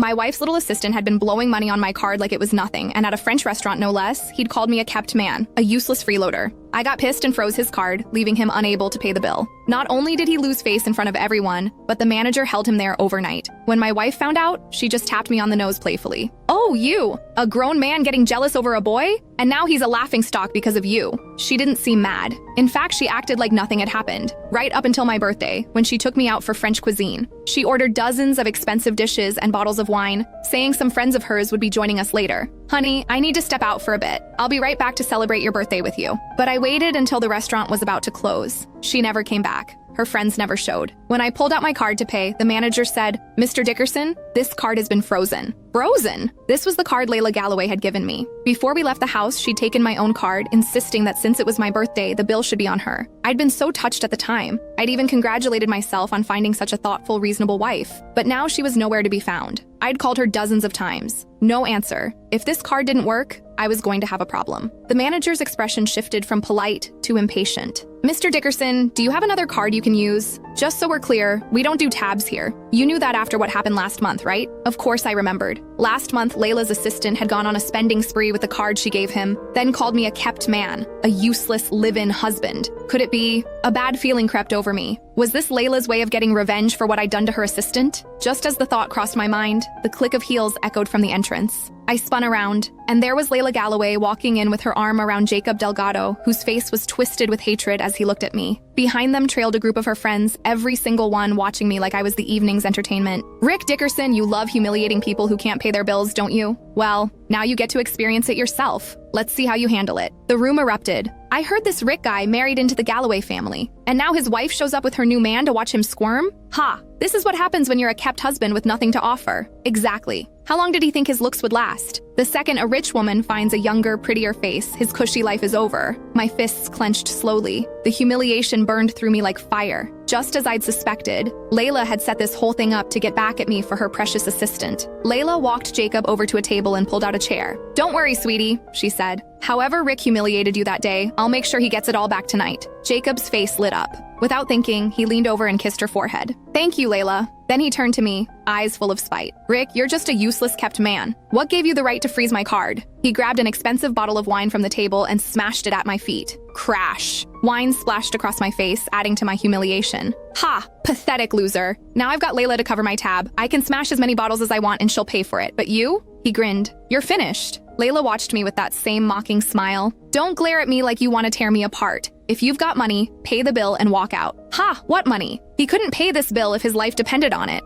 My wife's little assistant had been blowing money on my card like it was nothing, and at a French restaurant no less, he'd called me a kept man, a useless freeloader. I got pissed and froze his card, leaving him unable to pay the bill. Not only did he lose face in front of everyone, but the manager held him there overnight. When my wife found out, she just tapped me on the nose playfully. "Oh, you! A grown man getting jealous over a boy? And now he's a laughingstock because of you." She didn't seem mad. In fact, she acted like nothing had happened, right up until my birthday, when she took me out for French cuisine. She ordered dozens of expensive dishes and bottles of wine, saying some friends of hers would be joining us later. "Honey, I need to step out for a bit. I'll be right back to celebrate your birthday with you." But I waited until the restaurant was about to close. She never came back. Her friends never showed. When I pulled out my card to pay, the manager said, "Mr. Dickerson, this card has been frozen." Frozen? This was the card Layla Galloway had given me. Before we left the house, she'd taken my own card, insisting that since it was my birthday, the bill should be on her. I'd been so touched at the time. I'd even congratulated myself on finding such a thoughtful, reasonable wife. But now she was nowhere to be found. I'd called her dozens of times. No answer. If this card didn't work, I was going to have a problem. The manager's expression shifted from polite to impatient. "Mr. Dickerson, do you have another card you can use? Just so we're clear, we don't do tabs here. You knew that after what happened last month, right?" Of course I remembered. Last month, Layla's assistant had gone on a spending spree with the card she gave him, then called me a kept man, a useless live-in husband. Could it be? A bad feeling crept over me. Was this Layla's way of getting revenge for what I'd done to her assistant? Just as the thought crossed my mind, the click of heels echoed from the entrance. I spun around, and there was Layla Galloway walking in with her arm around Jacob Delgado, whose face was twisted with hatred as he looked at me. Behind them trailed a group of her friends, every single one watching me like I was the evening's entertainment. "Rick Dickerson, you love humiliating people who can't pay their bills, don't you? Well, now you get to experience it yourself. Let's see how you handle it." The room erupted. I heard this Rick guy married into the Galloway family, and now his wife shows up with her new man to watch him squirm? Ha! This is what happens when you're a kept husband with nothing to offer. Exactly. How long did he think his looks would last? The second a rich woman finds a younger, prettier face, his cushy life is over. My fists clenched slowly. The humiliation burned through me like fire. Just as I'd suspected, Layla had set this whole thing up to get back at me for her precious assistant. Layla walked Jacob over to a table and pulled out a chair. "Don't worry, sweetie," she said. "However Rick humiliated you that day, I'll make sure he gets it all back tonight." Jacob's face lit up. Without thinking, he leaned over and kissed her forehead. "Thank you, Layla." Then he turned to me, eyes full of spite. "Rick, you're just a useless kept man. What gave you the right to freeze my card?" He grabbed an expensive bottle of wine from the table and smashed it at my feet. Crash. Wine splashed across my face, adding to my humiliation. "Ha! Pathetic loser. Now I've got Layla to cover my tab. I can smash as many bottles as I want and she'll pay for it. But you?" He grinned. "You're finished." Layla watched me with that same mocking smile. "Don't glare at me like you want to tear me apart. If you've got money, pay the bill and walk out." "Ha! What money?" He couldn't pay this bill if his life depended on it.